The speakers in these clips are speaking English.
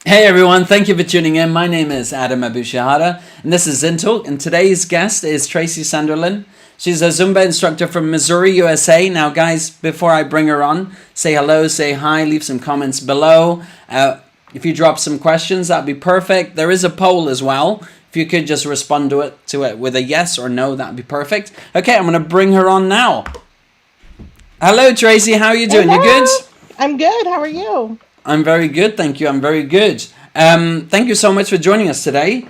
Hey everyone, thank you for tuning in. My name is Adham Abou-Shehada, and this is ZIN Talk, and today's guest is Tracie Sanderlin. She's a Zumba instructor from Missouri, USA. Now guys, before I bring her on, say hello, say hi, leave some comments below. If you drop some questions, that'd be perfect. There is a poll as well. If you could just respond to it with a yes or no, that'd be perfect. Okay, I'm going to bring her on now. Hello Tracie, how are you doing? Hello. You good? I'm good. How are you? I'm very good, thank you. I'm very good. Thank you so much for joining us today.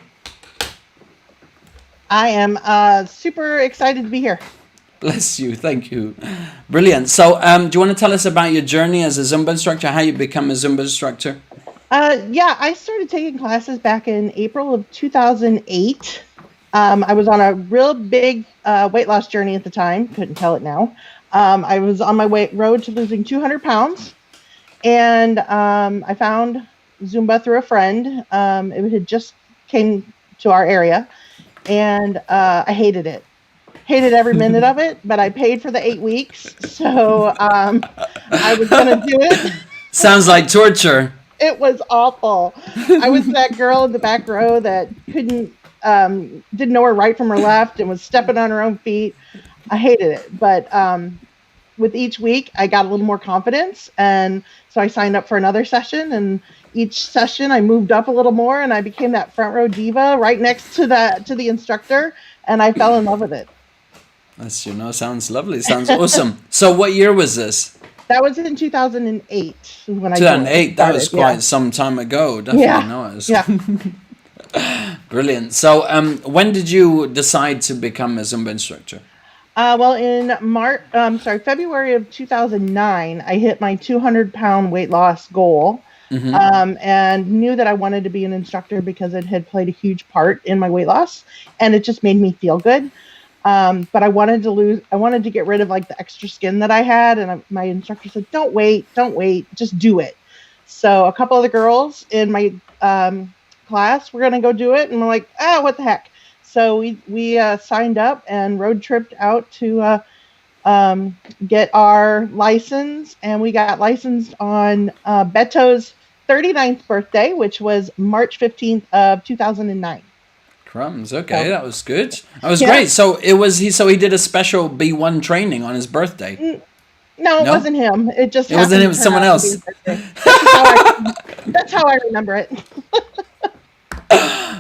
I am super excited to be here. Bless you, thank you. Brilliant. So, do you want to tell us about your journey as a Zumba instructor, how you become a Zumba instructor? Yeah, I started taking classes back in April of 2008. I was on a real big weight loss journey at the time. Couldn't tell it now. I was on my road to losing 200 pounds. And I found Zumba through a friend. It had just came to our area, and I hated it. Hated every minute of it, but I paid for the 8 weeks, so I was going to do it. Sounds like torture. It was awful. I was that girl in the back row that didn't know her right from her left and was stepping on her own feet. I hated it, but with each week, I got a little more confidence, and so I signed up for another session, and each session I moved up a little more, and I became that front row diva right next to the instructor, and I fell in love with it. That's, sounds lovely. Sounds awesome. So what year was this? That was in 2008 when I 2008, that was quite some time ago. Definitely know it. Yeah. Brilliant. So when did you decide to become a Zumba instructor? Well, in February of 2009, I hit my 200-pound weight loss goal, and knew that I wanted to be an instructor because it had played a huge part in my weight loss, and it just made me feel good. But I wanted to get rid of like the extra skin that I had, and my instructor said, "Don't wait, just do it." So a couple of the girls in my class were gonna go do it, and we're like, what the heck? So we signed up and road tripped out to get our license, and we got licensed on Beto's 39th birthday, which was March 15th of 2009. Crumbs. Okay, that was good. That was great. So he did a special B1 training on his birthday. No, it wasn't him. It wasn't him. It was someone else. That's how I remember it.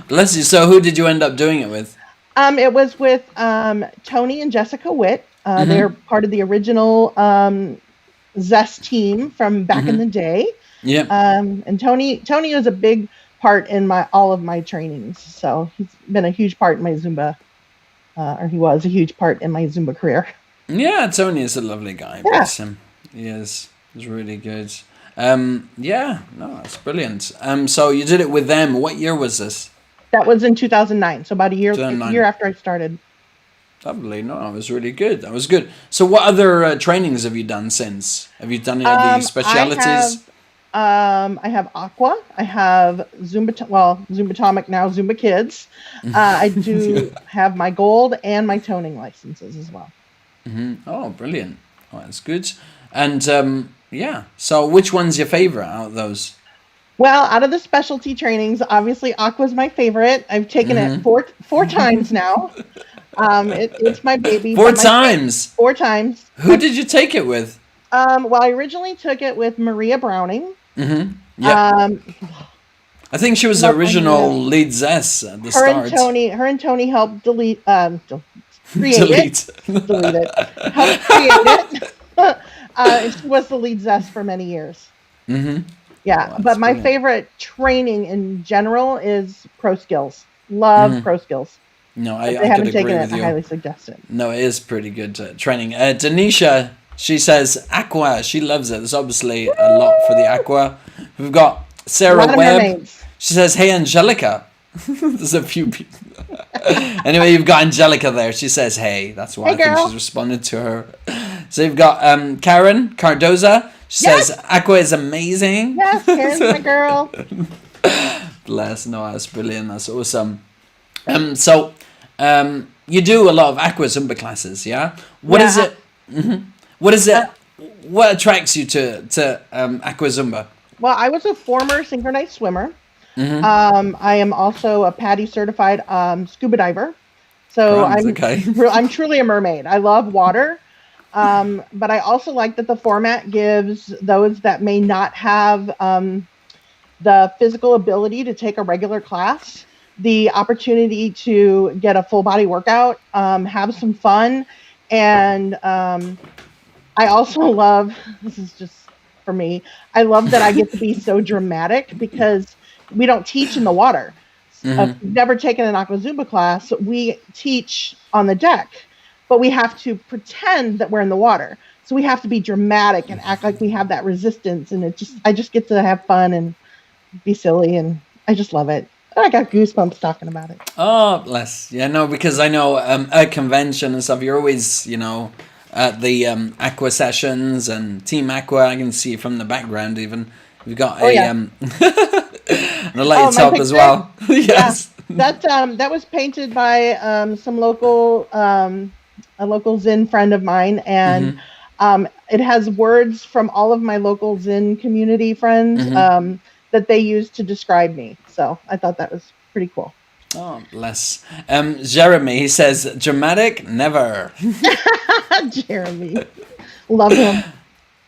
Bless you. So who did you end up doing it with? It was with Tony and Jessica Witt. They're part of the original Zest team from back in the day. Yeah. And Tony was a big part in all of my trainings. So he's been a huge part in my Zumba, or he was a huge part in my Zumba career. Yeah, Tony is a lovely guy. Yeah. Bless him. He is. He's really good. Yeah, no, that's brilliant. So you did it with them. What year was this? That was in 2009. So about a year after I started. Lovely. No, it was really good. That was good. So what other trainings have you done since? Have you done any of the specialities? I have Aqua. I have Zumbatomic now, Zumba Kids. I do have my gold and my toning licenses as well. Oh, brilliant. Oh, that's good. And yeah, so which one's your favorite out of those? Well, out of the specialty trainings, obviously Aqua's my favorite. I've taken it four times now. It's my baby. Four times? 4 times. Who did you take it with? Well, I originally took it with Maria Browning. Yeah. I think she was the original lead Zess at the start. Her and Tony helped create it. Helped create it. She was the lead Zess for many years. Yeah, well, but my favorite training in general is Pro Skills. Love Pro Skills. No, I haven't could taken agree it. with you. I highly suggest it. No, it is pretty good training. Denisha, she says Aqua. She loves it. There's obviously a lot for the Aqua. We've got Sarah Webb. She says, "Hey, Angelica." There's a few people. Anyway, you've got Angelica there. She says, "Hey." That's why I think she's responded to her. So you've got Karen Cardoza. She says, "Aqua is amazing." Yes, Karen's my girl. Bless. No, that's brilliant. That's awesome. So you do a lot of Aqua Zumba classes, yeah? What is it? What is it? What attracts you to Aqua Zumba? Well, I was a former synchronized swimmer. I am also a PADI certified scuba diver. So I'm truly a mermaid. I love water. But I also like that the format gives those that may not have the physical ability to take a regular class the opportunity to get a full body workout, have some fun. And I also love, this is just for me, I love that I get to be so dramatic because we don't teach in the water. If you've never taken an Aqua Zumba class, we teach on the deck, but we have to pretend that we're in the water. So we have to be dramatic and act like we have that resistance. And I just get to have fun and be silly, and I just love it. I got goosebumps talking about it. Oh, bless. Yeah, no, because I know at convention and stuff, you're always, at the aqua sessions and Team Aqua. I can see from the background even. You've got and a light top as well. Yes. Yeah, that was painted by some local a local ZIN friend of mine, and it has words from all of my local ZIN community friends that they use to describe me. So I thought that was pretty cool. Oh, bless. Jeremy, he says, dramatic, never. Jeremy. Love him.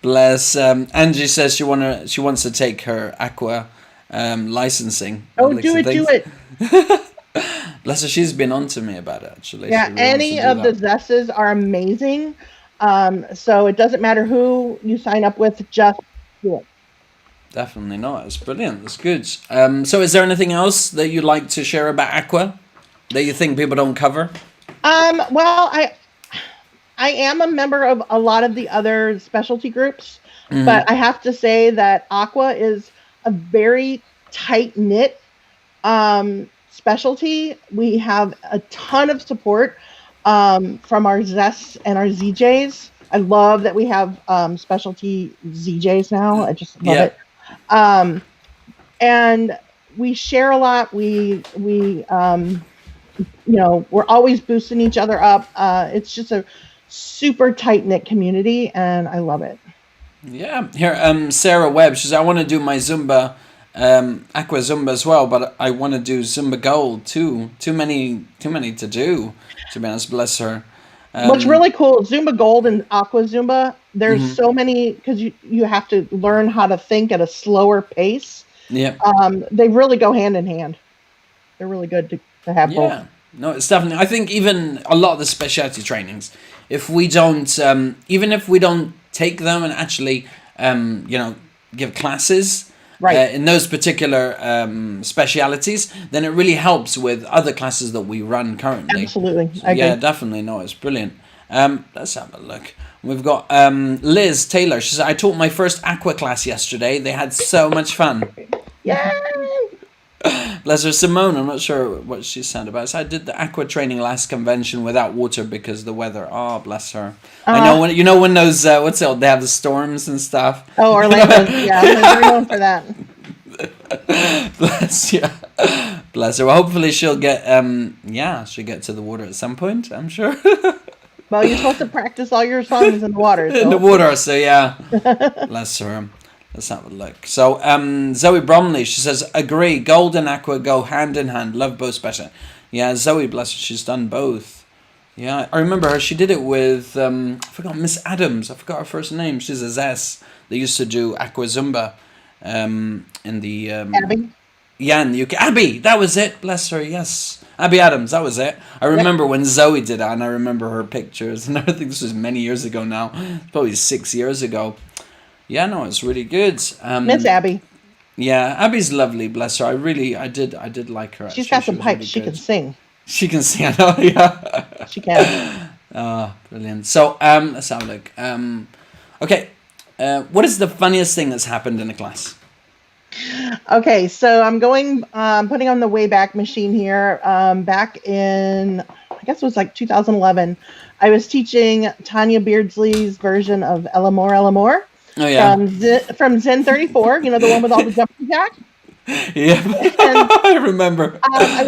Bless. Angie says she wants to take her aqua licensing. Oh, do it. Bless her, she's been on to me about it, actually. Yeah, really any of the ZESs are amazing. So it doesn't matter who you sign up with, just do it. Definitely not. It's brilliant. That's good. So is there anything else that you'd like to share about aqua that you think people don't cover? Well, I am a member of a lot of the other specialty groups, but I have to say that aqua is a very tight-knit specialty. We have a ton of support from our ZES and our ZJs. I love that we have specialty ZJs now. I just love it. And we share a lot. We're always boosting each other up. It's just a super tight-knit community, and I love it. Yeah. Here, Sarah Webb, she says, I want to do my Zumba, Aqua Zumba as well, but I want to do Zumba Gold too. Too many to do, to be honest, bless her. What's really cool, Zumba Gold and Aqua Zumba, there's so many, because you have to learn how to think at a slower pace. Yeah. They really go hand in hand. They're really good to have both. Yeah. No, it's definitely, I think even a lot of the specialty trainings, if we don't, even if we don't take them and actually, give classes, right, in those particular specialities, then it really helps with other classes that we run currently. Absolutely. So, yeah, definitely. No, it's brilliant. Let's have a look. We've got Liz Taylor. She said, I taught my first aqua class yesterday. They had so much fun. Yay! Bless her. Simone, I'm not sure what she said about. So I did the aqua training last convention without water because of the weather. Oh, bless her. I know when those what's it? They have the storms and stuff. Oh, Orlando. Yeah, we're known for that. Bless her. Well, hopefully she'll get she'll get to the water at some point, I'm sure. Well, you're supposed to practice all your songs in the water. So. In the water, so yeah. Bless her. Let's have a look. So, Zoe Bromley, she says, agree, gold and aqua go hand in hand. Love both special. Yeah, Zoe, bless her, she's done both. Yeah, I remember her. She did it with, I forgot, Miss Adams. I forgot her first name. She's a ZES. They used to do Aqua Zumba in the... Abby? Yeah, in the UK. Abby, that was it. Bless her, yes. Abby Adams, that was it. I remember when Zoe did it, and I remember her pictures. And I think this was many years ago now. Probably 6 years ago. Yeah, no, it's really good. Miss Abby. Yeah, Abby's lovely, bless her. I did like her. She's got some pipes. Really she can sing. She can sing, I know, yeah. She can. Oh, brilliant. So, let's have a look. Okay, what is the funniest thing that's happened in a class? Okay, so I'm putting on the Wayback Machine here. Back in, I guess it was like 2011, I was teaching Tanya Beardsley's version of Elamore, Elamore. Oh, yeah. From ZIN 34, the one with all the jumping jacks. Yeah, and, I remember. I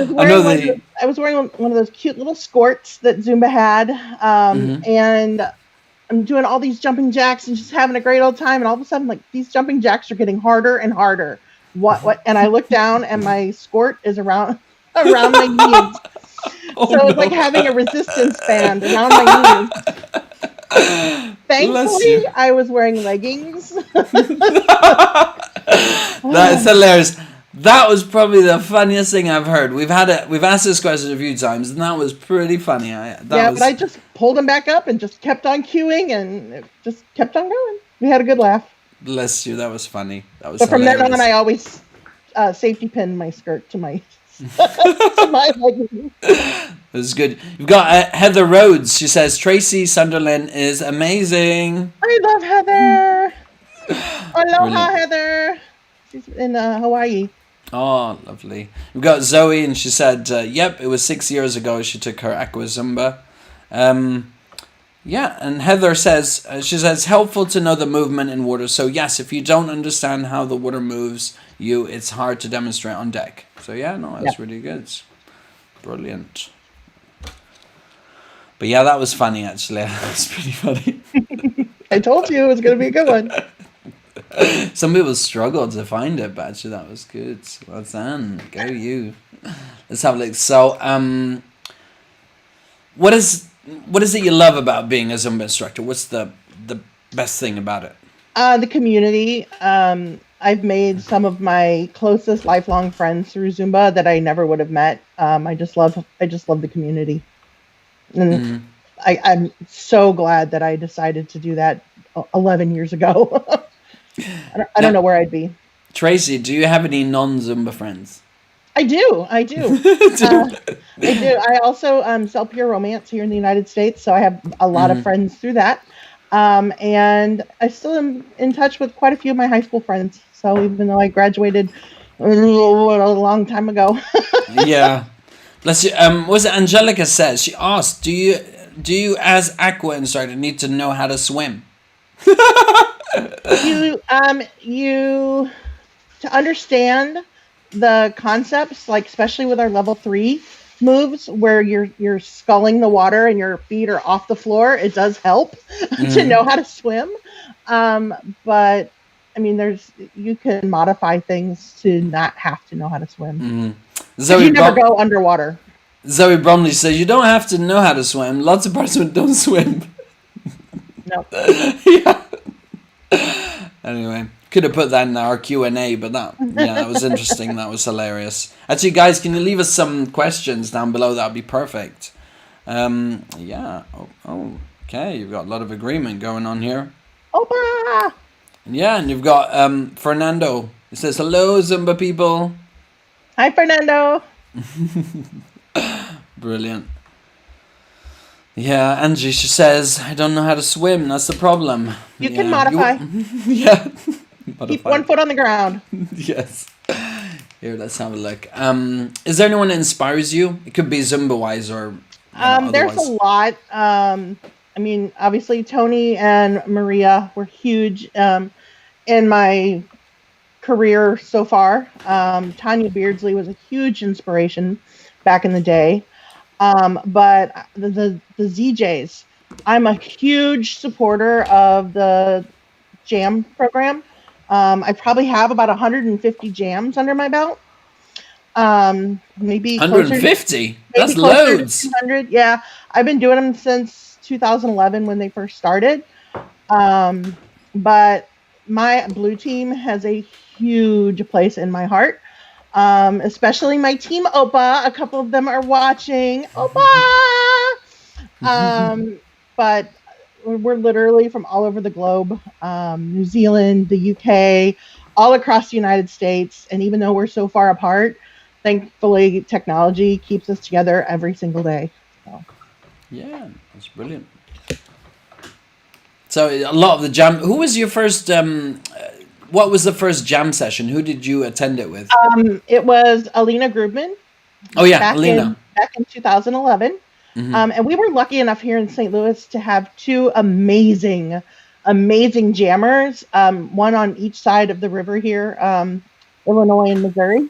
was wearing one of those cute little skirts that Zumba had, and I'm doing all these jumping jacks and just having a great old time. And all of a sudden, like, these jumping jacks are getting harder and harder. what? And I look down, and my skirt is around around my knees. Oh, So it's like no. having a resistance band around my knees. Bless Thankfully, you. I was wearing leggings. That's hilarious. That was probably the funniest thing I've heard. We've asked this question a few times, and that was pretty funny. But I just pulled them back up and just kept on queuing, and it just kept on going. We had a good laugh. Bless you. That was funny. That was So from hilarious. then on, I always safety pinned my skirt to my to my leggings. It was good. You've got Heather Rhodes. She says Tracie Sanderlin is amazing. I love Heather. Aloha, Brilliant. Heather. She's in Hawaii. Oh, lovely. We've got Zoe, and she said, yep, it was 6 years ago she took her Aqua Zumba. Yeah, and Heather says, she says, it's helpful to know the movement in water. So yes, if you don't understand how the water moves you, it's hard to demonstrate on deck. So yeah, no, that's really good. Brilliant. But yeah, that was funny, actually. That was pretty funny. I told you it was going to be a good one. Some people struggled to find it, but actually that was good. Well done. Go you. Let's have a look. So, what is it you love about being a Zumba instructor? What's the best thing about it? The community. I've made some of my closest lifelong friends through Zumba that I never would have met. I just love the community. And I'm so glad that I decided to do that 11 years ago. I don't know where I'd be. Tracie, do you have any non-Zumba friends? I do. I do. I also sell Pure Romance here in the United States, so I have a lot of friends through that. And I still am in touch with quite a few of my high school friends. So even though I graduated a long time ago. Yeah. Bless you. Was it Angelica says? She asked, do you as aqua instructor need to know how to swim? You to understand the concepts, like especially with our level 3 moves where you're sculling the water and your feet are off the floor, it does help to know how to swim. But I mean, you can modify things to not have to know how to swim. Zoe you never go underwater. Zoe Bromley says you don't have to know how to swim. Lots of participants don't swim. No. Yeah. Anyway, could have put that in our Q&A, but that was interesting. That was hilarious. Actually, guys, can you leave us some questions down below? That would be perfect. Yeah. Oh, okay. You've got a lot of agreement going on here. Opa! Yeah, and you've got Fernando. It says, hello, Zumba people. Hi, Fernando. Brilliant. Yeah, Angie, she says, I don't know how to swim. That's the problem. You can modify. Yeah. Keep one foot on the ground. Yes. Here, let's have a look. Is there anyone that inspires you? It could be Zumba-wise or there's a lot. I mean, obviously, Tony and Maria were huge in my career so far. Tanya Beardsley was a huge inspiration back in the day. But the ZJs, I'm a huge supporter of the jam program. I probably have about 150 jams under my belt. Maybe 150? That's loads. 200. Yeah, I've been doing them since 2011 when they first started. But my blue team has a huge place in my heart. Especially my team Opa. A couple of them are watching. Opa! But we're literally from all over the globe. New Zealand, the UK, all across the United States. And even though we're so far apart, thankfully technology keeps us together every single day. So. Yeah, that's brilliant. So a lot of the jam. Who was your first... what was the first jam session? Who did you attend it with? It was Alina Grubman. Oh yeah, Alina. Back in 2011. And we were lucky enough here in St. Louis to have two amazing jammers, one on each side of the river here, Illinois and Missouri.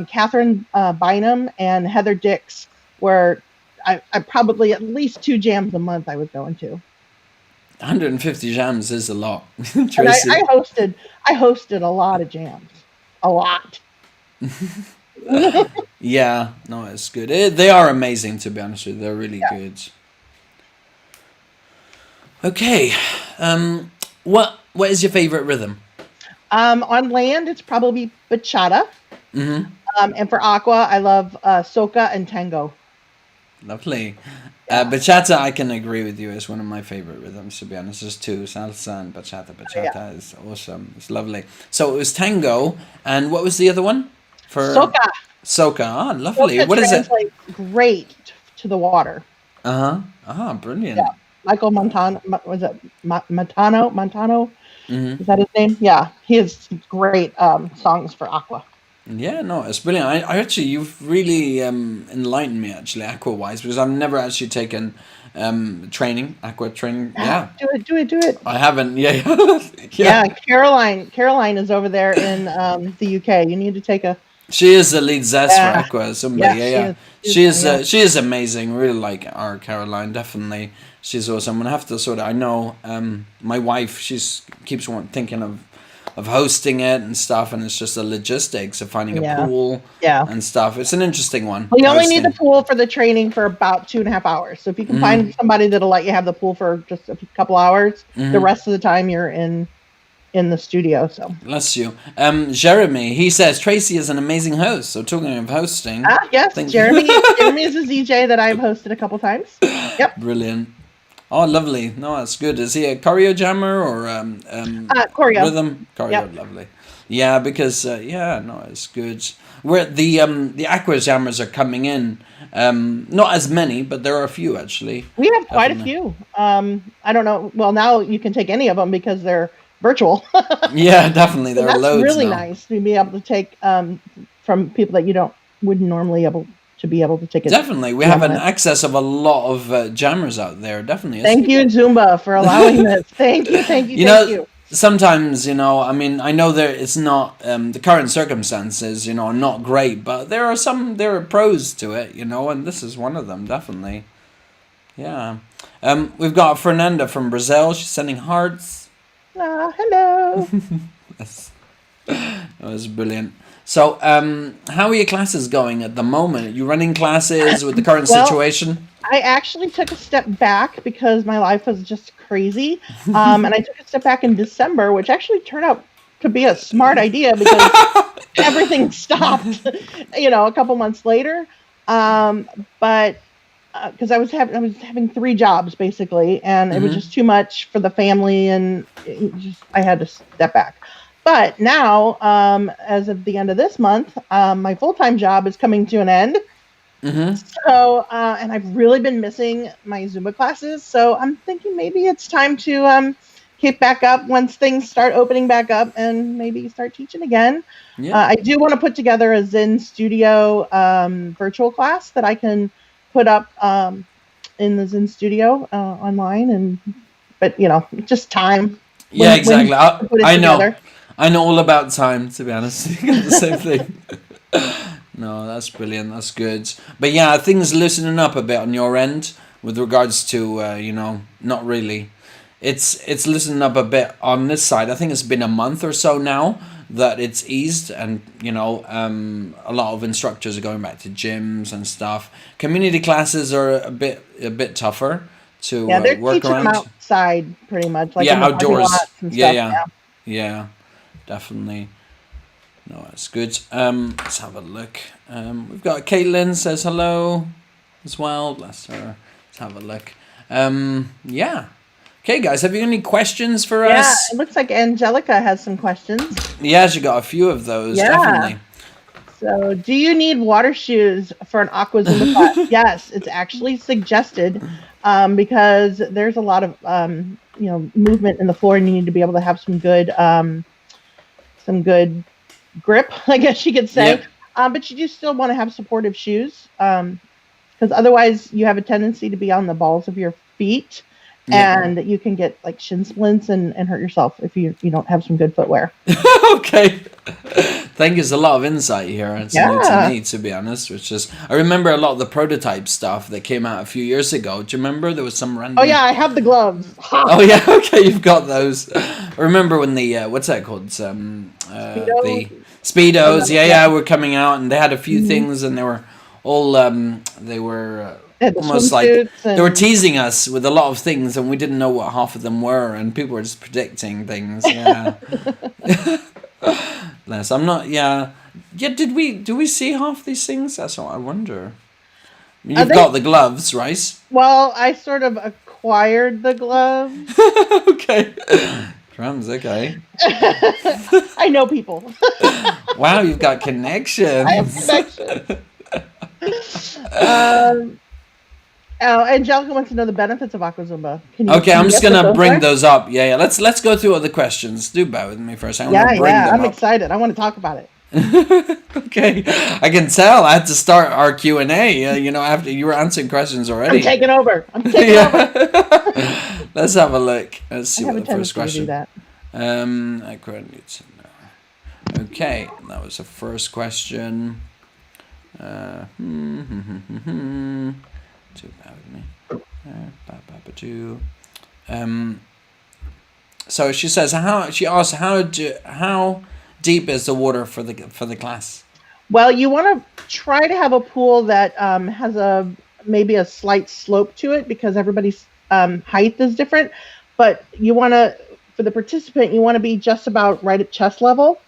Catherine Bynum and Heather Dix were I probably at least 2 jams a month I was going to. 150 jams is a lot, And Tracy. I hosted a lot of jams, a lot. Yeah, no, it's good. They are amazing, to be honest with you. They're really good. Okay, what is your favorite rhythm? On land, it's probably bachata. And for aqua, I love soca and tango. Lovely. Bachata, I can agree with you, is one of my favorite rhythms, to be honest. There's two, salsa and bachata. Bachata is awesome. It's lovely. So it was tango, and what was the other one? For Soca. Soca. Ah, lovely. Soca What is it? translates great to the water. Brilliant. Yeah. Michael Montano, was it Montano? Is that his name? Yeah. He has great songs for aqua. Yeah, no, it's brilliant. I actually, you've really enlightened me, actually, aqua-wise, because I've never actually taken aqua training. Yeah. Do it. I haven't. Yeah. Yeah, Caroline is over there in the UK. You need to take a. She is the lead zest for aqua zumba. Yeah. She She is amazing. Really like our Caroline. Definitely, she's awesome. I'm gonna have to I know my wife. Keeps thinking of hosting it and stuff, and it's just the logistics of finding a pool and stuff. It's an interesting one. Well, you only need the pool for the training for about 2.5 hours. So if you can find somebody that'll let you have the pool for just a couple hours, the rest of the time you're in the studio. So bless you. Jeremy, he says Tracy is an amazing host. So talking of hosting, yes, Jeremy is a ZJ that I've hosted a couple times. Yep, brilliant. Oh, lovely. No, that's good. Is he a choreo jammer or choreo rhythm? Choreo, lovely. Yeah, because no, it's good. Where the aqua jammers are coming in, not as many, but there are a few actually. We have quite a few. I don't know. Well, now you can take any of them because they're virtual. Yeah, definitely. There are loads. That's really now. nice to be able to take from people that you wouldn't normally be able to take it. Definitely, we have an access of a lot of jammers out there. Definitely. Thank you, Zumba, for allowing this. Thank you. Sometimes, I mean, I know it's not the current circumstances, are not great, but there are pros to it, and this is one of them, definitely. Yeah. We've got Fernanda from Brazil. She's sending hearts. Hello. That was brilliant. So, how are your classes going at the moment? Are you running classes with the current situation? I actually took a step back because my life was just crazy. And I took a step back in December, which actually turned out to be a smart idea because everything stopped, a couple months later. But because I was having 3 jobs basically, and it was just too much for the family, and I had to step back. But now, as of the end of this month, my full-time job is coming to an end. So, and I've really been missing my Zumba classes. So I'm thinking maybe it's time to kick back up once things start opening back up and maybe start teaching again. Yeah. I do want to put together a ZIN Studio virtual class that I can put up in the ZIN Studio online. But, just time. Yeah, exactly. I know. I know all about time, to be honest. The same thing. No, that's brilliant. That's good. But yeah, things loosening up a bit on your end with regards to, not really. It's loosening up a bit on this side. I think it's been a month or so now that it's eased, and, a lot of instructors are going back to gyms and stuff. Community classes are a bit tougher to they're work teaching around. them outside pretty much. Like in the outdoors. and stuff. Yeah. Definitely. No, that's good. Let's have a look. We've got Caitlin says hello as well. Bless her. Let's have a look. Yeah. Okay, guys, have you got any questions for us? Yeah, it looks like Angelica has some questions. Yeah, she got a few of those, definitely. So, do you need water shoes for an aqua Zumba class? Yes, it's actually suggested because there's a lot of movement in the floor, and you need to be able to have some good grip, I guess you could say. Yep. But you do still want to have supportive shoes because otherwise you have a tendency to be on the balls of your feet, Yeah. and you can get like shin splints and hurt yourself if you don't have some good footwear. Okay. Thank you. There's a lot of insight here. It's new to Yeah. me, to be honest. Which is, I remember a lot of the prototype stuff that came out a few years ago. Do you remember there was some random? Oh yeah, I have the gloves. Oh yeah, okay, you've got those. I remember when the what's that called? The Speedos. Yeah, were coming out, and they had a few things, and they were all they were almost like they were teasing us with a lot of things, and we didn't know what half of them were, and people were just predicting things. Yeah. Less. I'm not. Yeah. Yeah. Do we see half these things? That's what I wonder. You've got the gloves, right? Well, I sort of acquired the gloves. Okay. Drums, okay. I know people. Wow, you've got connections. I have connections. Angelica wants to know the benefits of Aqua Zumba. Okay, I'm just gonna bring those up. Yeah. Let's go through other questions. Do bear with me for a second. I'm excited. I want to talk about it. Okay, I can tell. I had to start our Q&A. After you were answering questions already. I'm taking over. Let's have a look. Let's see what the first question. I need to know. Okay, that was the first question. So she says, she asks, how deep is the water for the class? Well, you want to try to have a pool that has maybe a slight slope to it, because everybody's height is different. But you want to, for the participant, you want to be just about right at chest level.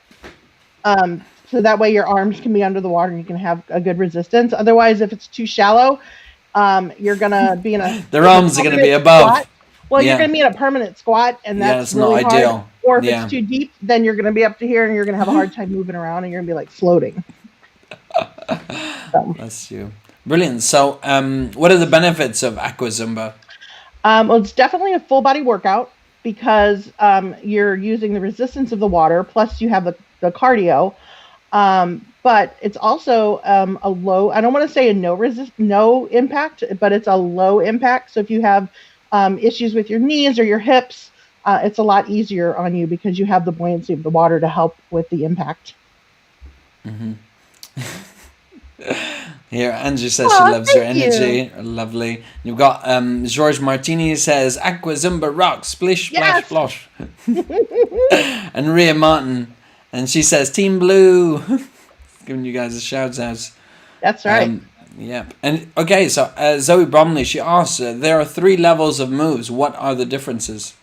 So that way your arms can be under the water and you can have a good resistance. Otherwise, if it's too shallow, you're going to be in a... Their arms are going to be above. Squat. Well, you're going to be in a permanent squat, and that's really not ideal. Hard. Or if it's too deep, then you're going to be up to here, and you're going to have a hard time moving around, and you're going to be like floating. Bless you. Brilliant. So, what are the benefits of Aqua Zumba? Well, it's definitely a full body workout, because you're using the resistance of the water, plus you have the cardio. But it's also a low, I don't want to say a no impact, but it's a low impact. So if you have issues with your knees or your hips, it's a lot easier on you because you have the buoyancy of the water to help with the impact. Mm-hmm. Here, Angie says she loves your energy. Lovely. You've got George Martini says, Aqua Zumba rocks, splish, splash, splosh. And Rhea Martin, and she says, Team Blue. Giving you guys a shout out. That's right. Yep. And okay, so Zoe Bromley, she asks, there are 3 levels of moves. What are the differences?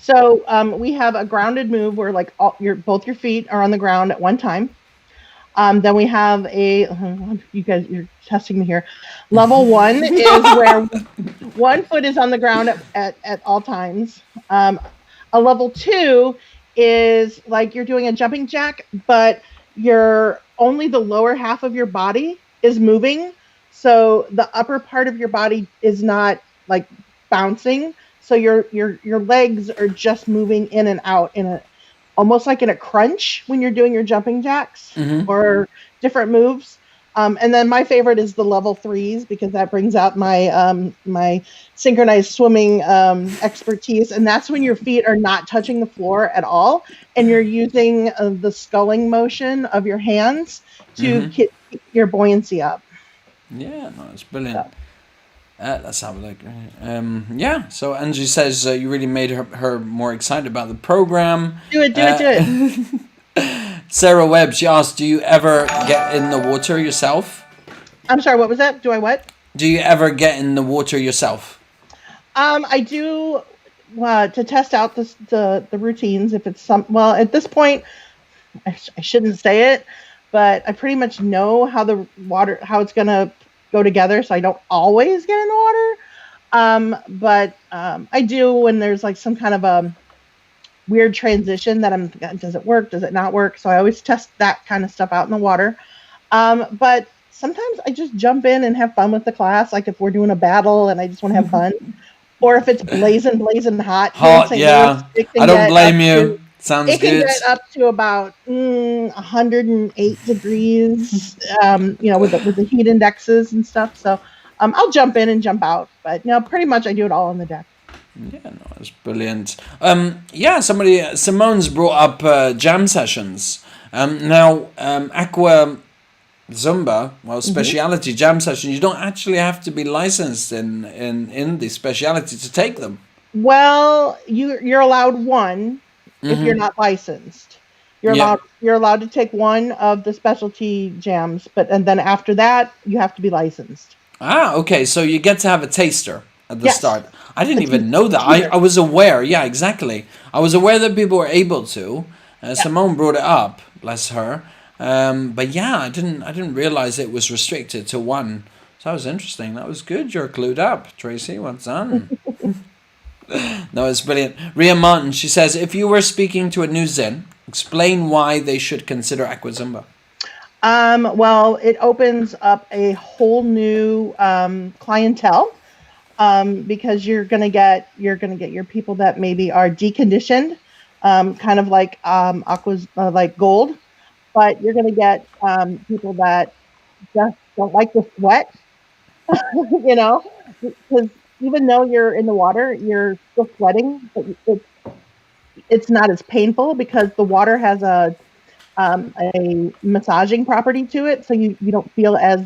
So we have a grounded move where like both your feet are on the ground at one time. Then we have you guys, you're testing me here. Level 1 is where one foot is on the ground at all times. A level 2 is like you're doing a jumping jack, but only the lower half of your body is moving. So the upper part of your body is not like bouncing. So your legs are just moving in and out almost like in a crunch when you're doing your jumping jacks or different moves. And then my favorite is the level 3s, because that brings out my my synchronized swimming expertise. And that's when your feet are not touching the floor at all, and you're using the sculling motion of your hands to keep your buoyancy up. Yeah, no, it's brilliant. Let's have a look. So Angie says you really made her more excited about the program. Do it. Sarah Webb, she asked, do you ever get in the water yourself? I'm sorry, what was that? Do I what? Do you ever get in the water yourself? I do to test out the routines. If it's at this point, I shouldn't say it, but I pretty much know how it's going to go together, so I don't always get in the water. But I do when there's like some kind of a weird transition that does it work? Does it not work? So I always test that kind of stuff out in the water. But sometimes I just jump in and have fun with the class. Like if we're doing a battle and I just want to have fun, or if it's blazing hot. Yeah. I don't blame you. Sounds good. It can get up to about 108 degrees, with the heat indexes and stuff. So I'll jump in and jump out. But pretty much I do it all on the deck. Yeah, no, it's brilliant. Yeah, Simone's brought up jam sessions. Now, Aqua Zumba, well, speciality jam sessions, you don't actually have to be licensed in the speciality to take them. Well, you're allowed one if you're not licensed. Yeah. You're allowed to take one of the specialty jams, and then after that you have to be licensed. Ah, okay. So you get to have a taster at the Yes. start. I didn't even know that. I was aware. Yeah, exactly. I was aware that people were able to. Simone brought it up, bless her. But yeah, I didn't realize it was restricted to one. So that was interesting. That was good. You're clued up, Tracy. What's done? No, it's brilliant. Ria Martin, she says, if you were speaking to a new ZIN, explain why they should consider Aqua Zumba. Well, it opens up a whole new clientele because you're gonna get your people that maybe are deconditioned, kind of like aquas, like gold, but you're gonna get people that just don't like the sweat, you know, because even though you're in the water, you're still sweating, but it's not as painful because the water has a massaging property to it, so you don't feel as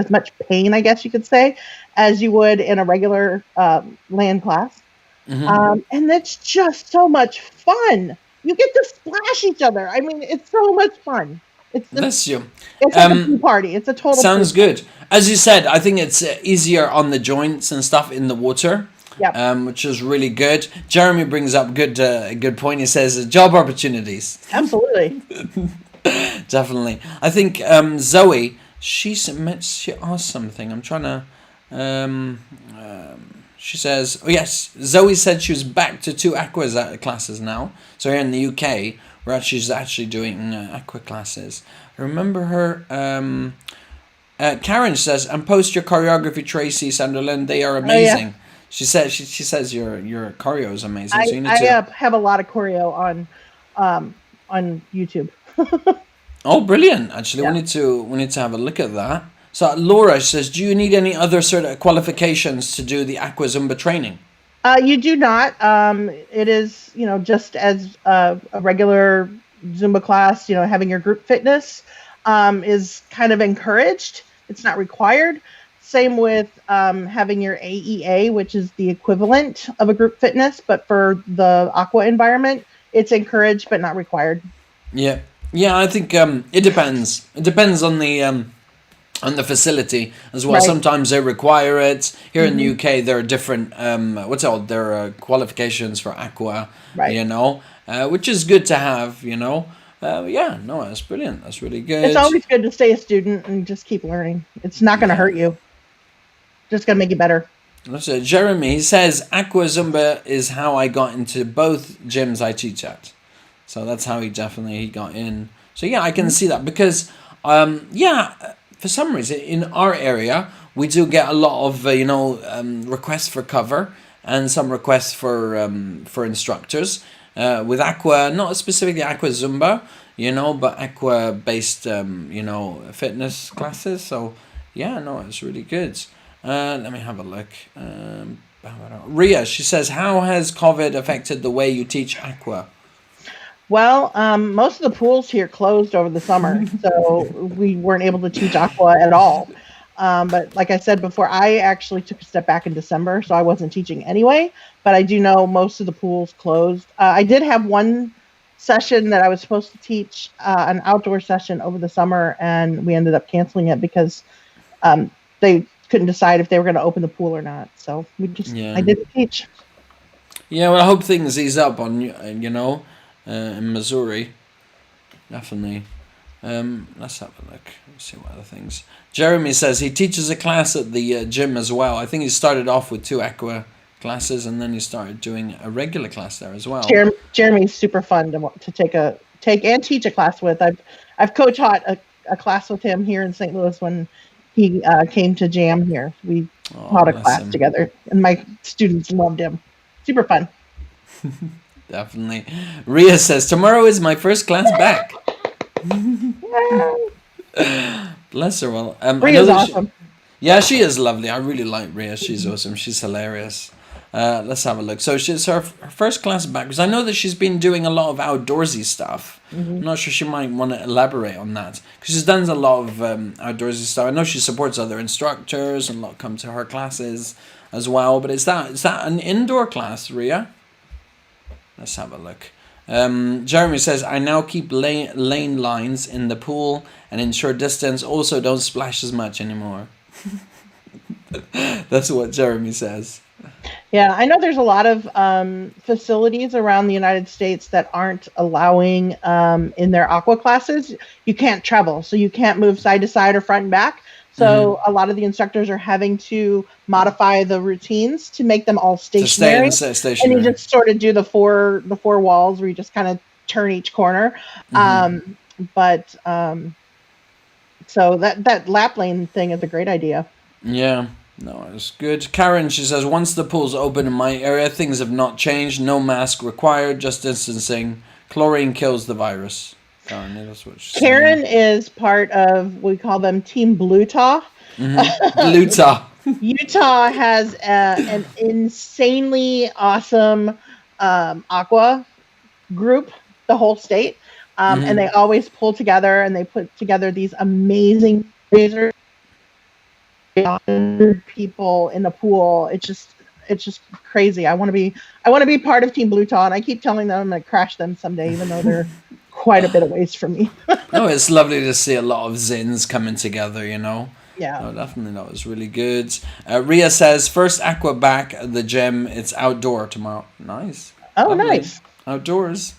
much pain, I guess you could say, as you would in a regular land class. And it's just so much fun. You get to splash each other. I mean, it's so much fun. Bless you. It's like a pool party. It's a total. Sounds good. As you said, I think it's easier on the joints and stuff in the water. Yeah. Which is really good. Jeremy brings up a good point. He says job opportunities. Absolutely. Definitely. I think Zoe, she asked something. I'm trying to. She says, oh yes, Zoe said she was back to 2 aqua classes now. So here in the UK, she's actually doing aqua classes. I remember her. Karen says, and post your choreography, Tracie Sanderlin. They are amazing. Oh, yeah. She says your choreo is amazing. So you need I have a lot of choreo on YouTube. Oh, brilliant! Actually, yeah. we need to have a look at that. So Laura says, do you need any other sort of qualifications to do the Aqua Zumba training? You do not. It is, just as a regular Zumba class, having your group fitness is kind of encouraged. It's not required. Same with having your AEA, which is the equivalent of a group fitness, but for the aqua environment, it's encouraged but not required. Yeah, I think it depends. It depends on the facility as well. Right. Sometimes they require it. Here in the UK, there are different there are qualifications for aqua. Right. Which is good to have. That's brilliant. That's really good. It's always good to stay a student and just keep learning. It's not going to hurt you. Just going to make you better. That's it. Jeremy, he says, Aqua Zumba is how I got into both gyms I teach at. So that's how he got in. So yeah, I can see that because, for some reason, in our area, we do get a lot of, requests for cover and some requests for instructors. With aqua, not specifically aqua Zumba, but aqua-based, fitness classes. So, it's really good. Let me have a look. Ria, she says, how has COVID affected the way you teach aqua? Well, most of the pools here closed over the summer, so we weren't able to teach aqua at all. But like I said before, I actually took a step back in December, so I wasn't teaching anyway. But I do know most of the pools closed. I did have one session that I was supposed to teach, an outdoor session over the summer, and we ended up canceling it because they couldn't decide if they were going to open the pool or not. So I didn't teach. Yeah, well, I hope things ease up on, in Missouri. Definitely. Let's have a look. Let's see what other things. Jeremy says he teaches a class at the gym as well. I think he started off with 2 aqua classes and then he started doing a regular class there as well. Jeremy's super fun to take and teach a class with. I've co-taught a class with him here in St. Louis when he came to Jam here. We taught a class together, and my students loved him. Super fun. Definitely. Ria says tomorrow is my first class back. Bless her. Well, Ria's awesome. She is lovely. I really like Ria. She's awesome. She's hilarious. Let's have a look. So she's her first class back, because I know that she's been doing a lot of outdoorsy stuff. I'm not sure she might want to elaborate on that, because she's done a lot of outdoorsy stuff. I know she supports other instructors, and a lot come to her classes as well. But is that an indoor class, Ria? Let's have a look. Jeremy says, I now keep lane lines in the pool and ensure distance. Also, don't splash as much anymore. That's what Jeremy says. Yeah, I know there's a lot of facilities around the United States that aren't allowing in their aqua classes. You can't travel, so you can't move side to side or front and back. So a lot of the instructors are having to modify the routines to make them all stationary. Stationary. And you just sort of do the four walls where you just kind of turn each corner. So that lap lane thing is a great idea. Yeah. No, it's good. Karen, she says, once the pool's open in my area, things have not changed. No mask required, just distancing. Chlorine kills the virus. Karen, that's what she's Karen is part of, we call them Team Bluetah. Bluetah. Utah has an insanely awesome aqua group, the whole state. And they always pull together and they put together these amazing lasers. 100 people in the pool. It's just crazy. I want to be part of Team Bluetah, and I keep telling them I'm going to crash them someday, even though they're quite a bit of ways from me. No, it's lovely to see a lot of ZINs coming together, you know. Yeah. No, definitely, that was really good. Ria says, first aqua back at the gym. It's outdoor tomorrow. Nice. Oh, lovely. nice. Outdoors.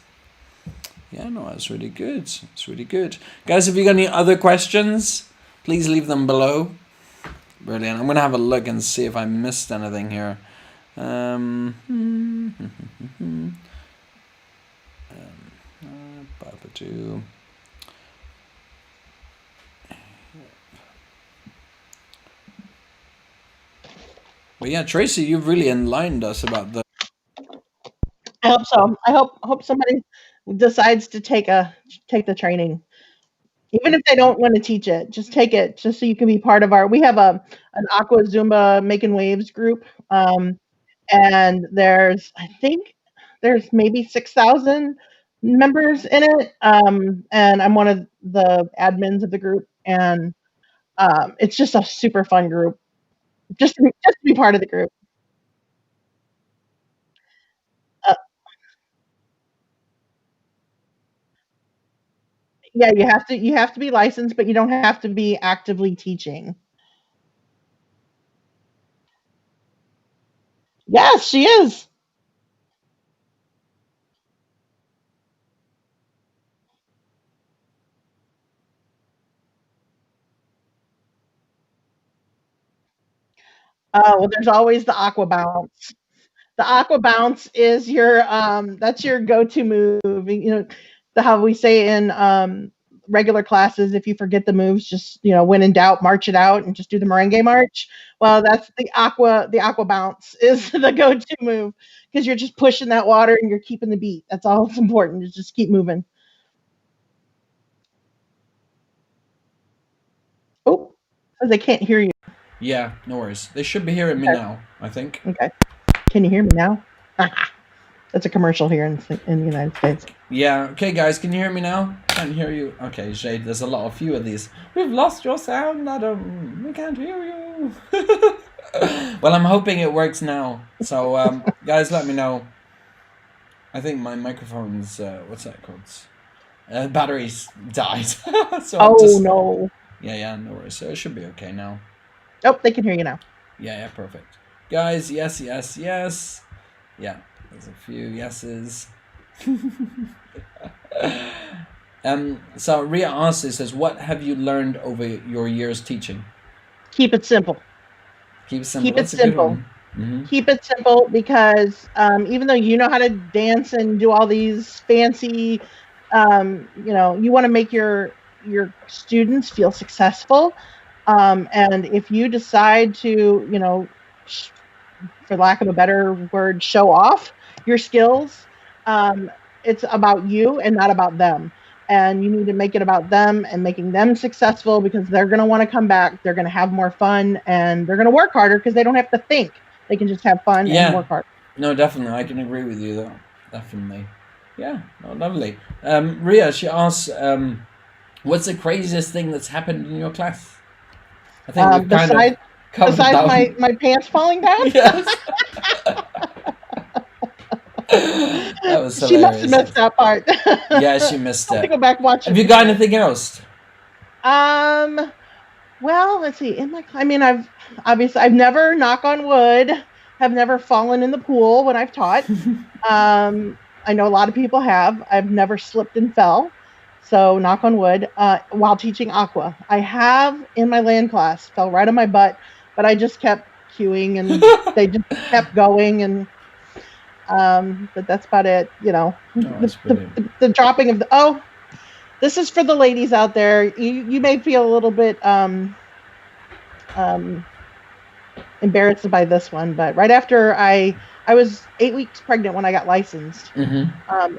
Yeah, no, that's really good. It's really good. Guys, if you got any other questions, please leave them below. Brilliant. I'm going to have a look and see if I missed anything here. But yeah, Tracie, you've really enlightened us about the... I hope so. I hope somebody decides to take the training. Even if they don't want to teach it, just take it, just so you can be part of we have an Aqua Zumba Making Waves group. And I think there's maybe 6,000 members in it. And I'm one of the admins of the group. And it's just a super fun group. Just to be part of the group. Yeah, you have to be licensed, but you don't have to be actively teaching. Yes, she is. Well, there's always the aqua bounce. The aqua bounce is your that's your go-to move. You know, how we say in regular classes, if you forget the moves, just when in doubt, march it out and just do the merengue march. Well, that's the aqua bounce is the go-to move, because you're just pushing that water and you're keeping the beat. That's all that's important, is just keep moving. Oh, because they can't hear you. Yeah, no worries. They should be hearing me now, I think. Okay. Can you hear me now? That's a commercial here in the United States. Yeah. Okay, guys, can you hear me now? Can't hear you. Okay, Jade, there's a few of these. We've lost your sound, Adam. We can't hear you. Well, I'm hoping it works now. So, guys, let me know. I think my microphone's, what's that called? Batteries died. So no. Yeah, no worries. So it should be okay now. Oh, they can hear you now. Yeah, perfect. Guys, yes. Yeah, there's a few yeses. So Ria asks, says, what have you learned over your years teaching? Keep it simple. Keep it simple. Keep it simple. Keep it simple, because even though you know how to dance and do all these fancy, you want to make your students feel successful. And if you decide to, for lack of a better word, show off your skills, it's about you and not about them. And you need to make it about them and making them successful, because they're going to want to come back. They're going to have more fun, and they're going to work harder because they don't have to think. They can just have fun and work hard. No, definitely. I can agree with you though. Definitely. Yeah. No, lovely. Ria, she asks, what's the craziest thing that's happened in your class? I think we've kind of besides my pants falling down. Yes. That was hilarious. She must have missed that part. Yeah, she missed it. I'll have to go back and watch it. Have you got anything else? Well, let's see. I've never, knock on wood, have never fallen in the pool when I've taught. I know a lot of people have. I've never slipped and fell. So knock on wood, while teaching aqua. I have in my land class, fell right on my butt, but I just kept cueing and they just kept going. And, but that's about it. You know, the dropping of the, this is for the ladies out there. You may feel a little bit, embarrassed by this one, but right after I was 8 weeks pregnant when I got licensed.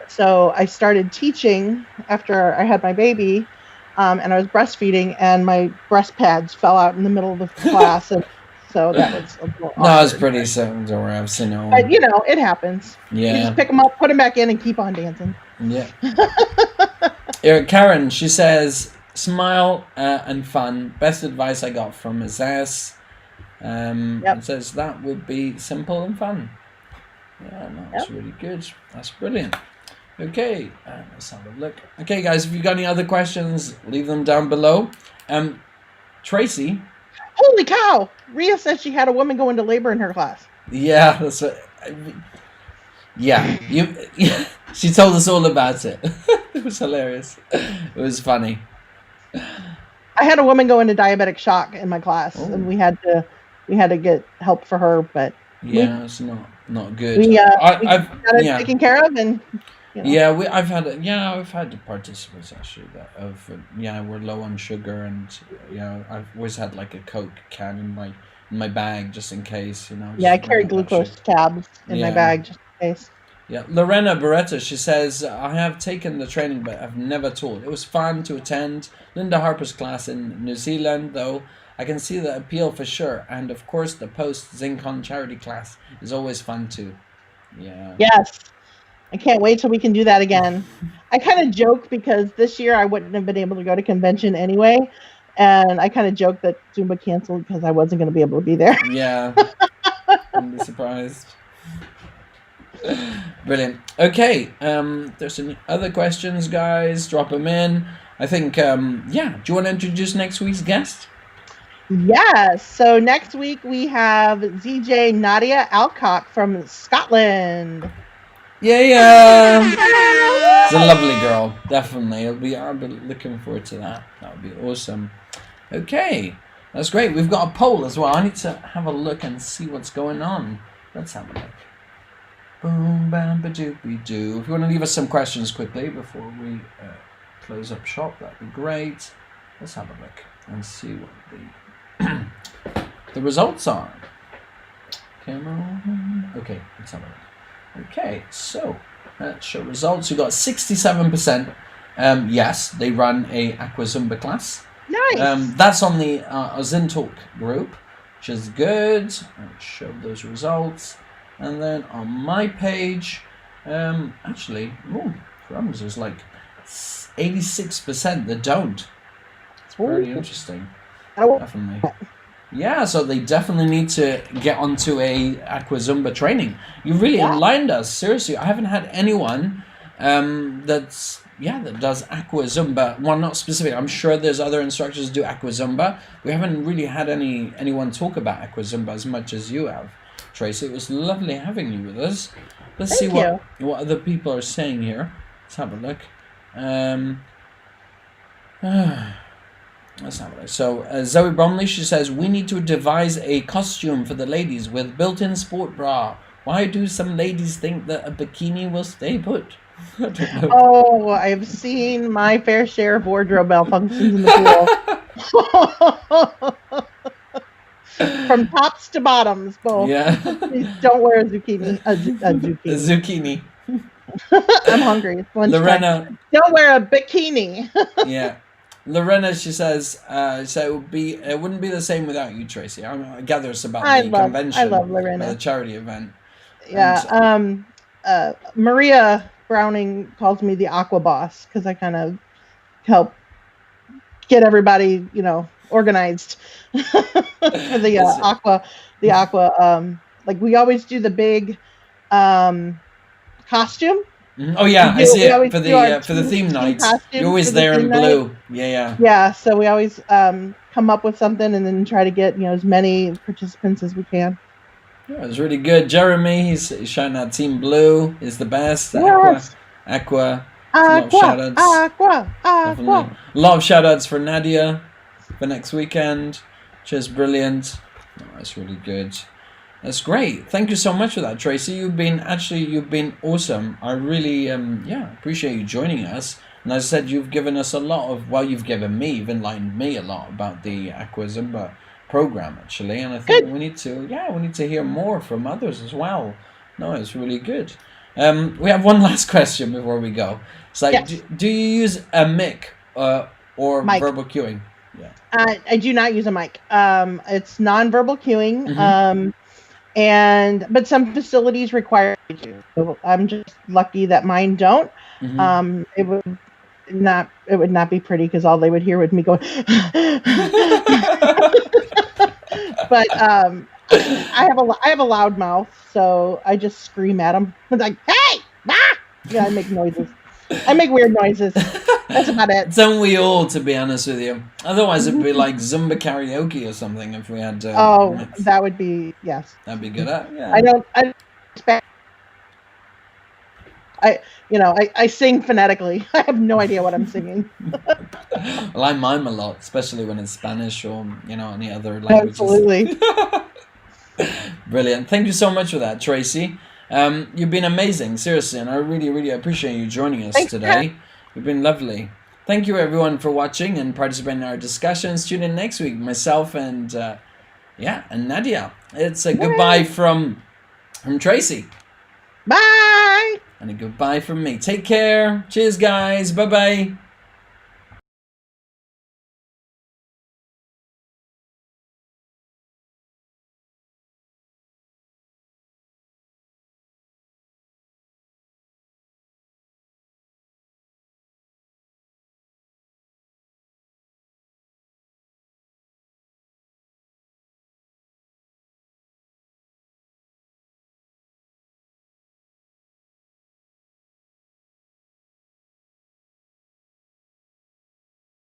So I started teaching after I had my baby, and I was breastfeeding, and my breast pads fell out in the middle of the class, and so that was a little awkward. No, it's pretty simple. Don't worry, I've seen it. But you know, it happens. Yeah. You just pick them up, put them back in, and keep on dancing. Yeah. Karen, she says, smile and fun. Best advice I got from Azaz. It says that would be simple and fun. Yeah, no, that's really good. That's brilliant. Okay, let's have a look. Okay, guys, if you've got any other questions, leave them down below. Tracie. Holy cow! Ria said she had a woman go into labor in her class. Yeah, that's what. Yeah, she told us all about it. It was hilarious. It was funny. I had a woman go into diabetic shock in my class, and we had to get help for her, but it's not good. I've got it taken care of, and you know. Yeah, I've had participants actually that we're low on sugar, and I've always had like a Coke can in my bag just in case, you know. Yeah, I carry glucose tabs in my bag just in case. Yeah, Lorena Beretta, she says, I have taken the training, but I've never taught. It was fun to attend Linda Harper's class in New Zealand, though. I can see the appeal for sure. And of course, the post-ZINCon charity class is always fun too. Yeah. Yes. I can't wait till we can do that again. I kind of joke because this year I wouldn't have been able to go to convention anyway. And I kind of joked that Zumba canceled because I wasn't going to be able to be there. Yeah. I'm surprised. Brilliant. Okay. There's any other questions, guys? Drop them in. I think, do you want to introduce next week's guest? Yes. So next week we have ZJ Nadia Alcock from Scotland. Yeah. It's a lovely girl. Definitely. I'll be looking forward to that. That would be awesome. Okay. That's great. We've got a poll as well. I need to have a look and see what's going on. Let's have a look. Boom, bam, ba-doop-be-doo. If you want to leave us some questions quickly before we close up shop, that'd be great. Let's have a look and see what the results are. Camera. Okay, let's have a look. Okay, so let's show results. We got 67%. Yes, they run a Aqua Zumba class. Nice. That's on the ZIN Talk group, which is good. Let's show those results. And then on my page, actually, crumbs, there's like 86% that don't. It's very interesting. Definitely. Yeah, so they definitely need to get onto a Aqua Zumba training. You really enlightened us. Seriously, I haven't had anyone that does Aqua Zumba. Well, not specific. I'm sure there's other instructors who do Aqua Zumba. We haven't really had anyone talk about Aqua Zumba as much as you have, Tracie. It was lovely having you with us. Let's see what other people are saying here. Let's have a look. Let's have a look. So Zoe Bromley, she says, we need to devise a costume for the ladies with built-in sport bra. Why do some ladies think that a bikini will stay put? I don't know. Oh, I've seen my fair share of wardrobe malfunctions in the pool. From tops to bottoms, both. Yeah. Please don't wear a zucchini. A zucchini. A zucchini. I'm hungry. It's lunchtime. Lorena. Don't wear a bikini. Yeah. Lorena, she says, so it wouldn't be the same without you, Tracie. I gather it's about the I convention, love Lorena. the charity event. Yeah. Maria Browning calls me the Aqua Boss because I kind of help get everybody, organized for the aqua. The aqua. Like we always do the big costume. Oh yeah, I see it for the theme night. You're always there in blue. Yeah. Yeah, so we always come up with something and then try to get as many participants as we can. Yeah, it was really good. Jeremy, he's shouting out Team Blue is the best. Yes. Aqua. Aqua. A lot of shout outs for Nadia for next weekend. Just brilliant. Oh, that's really good. That's great. Thank you so much for that, Tracie. You've been awesome. I really appreciate you joining us. And as I said, you've given us a lot of, you've given me, you've enlightened me a lot about the Aqua Zumba program actually, and I think we need to hear more from others as well. No, it's really good. We have one last question before we go. It's like, yes. do you use a mic or mic. Verbal cueing? Yeah. I do not use a mic. It's non-verbal cueing. But some facilities require you to. So I'm just lucky that mine don't. It would not be pretty because all they would hear would me going. But I have a loud mouth, so I just scream at them. I'm like, hey, ah! Yeah, I make noises. I make weird noises. That's about it. Don't we all, to be honest with you? Otherwise, it'd be like Zumba karaoke or something if we had. That would be yes. That'd be good. Yeah. I don't expect. I sing phonetically. I have no idea what I'm singing. Well, I mime a lot, especially when it's Spanish or any other languages. Absolutely. Brilliant. Thank you so much for that, Tracie. You've been amazing, seriously, and I really, really appreciate you joining us today. You've been lovely. Thank you, everyone, for watching and participating in our discussions. Tune in next week, myself and Nadia. It's a goodbye from Tracie. Bye. And a goodbye from me. Take care. Cheers, guys. Bye-bye.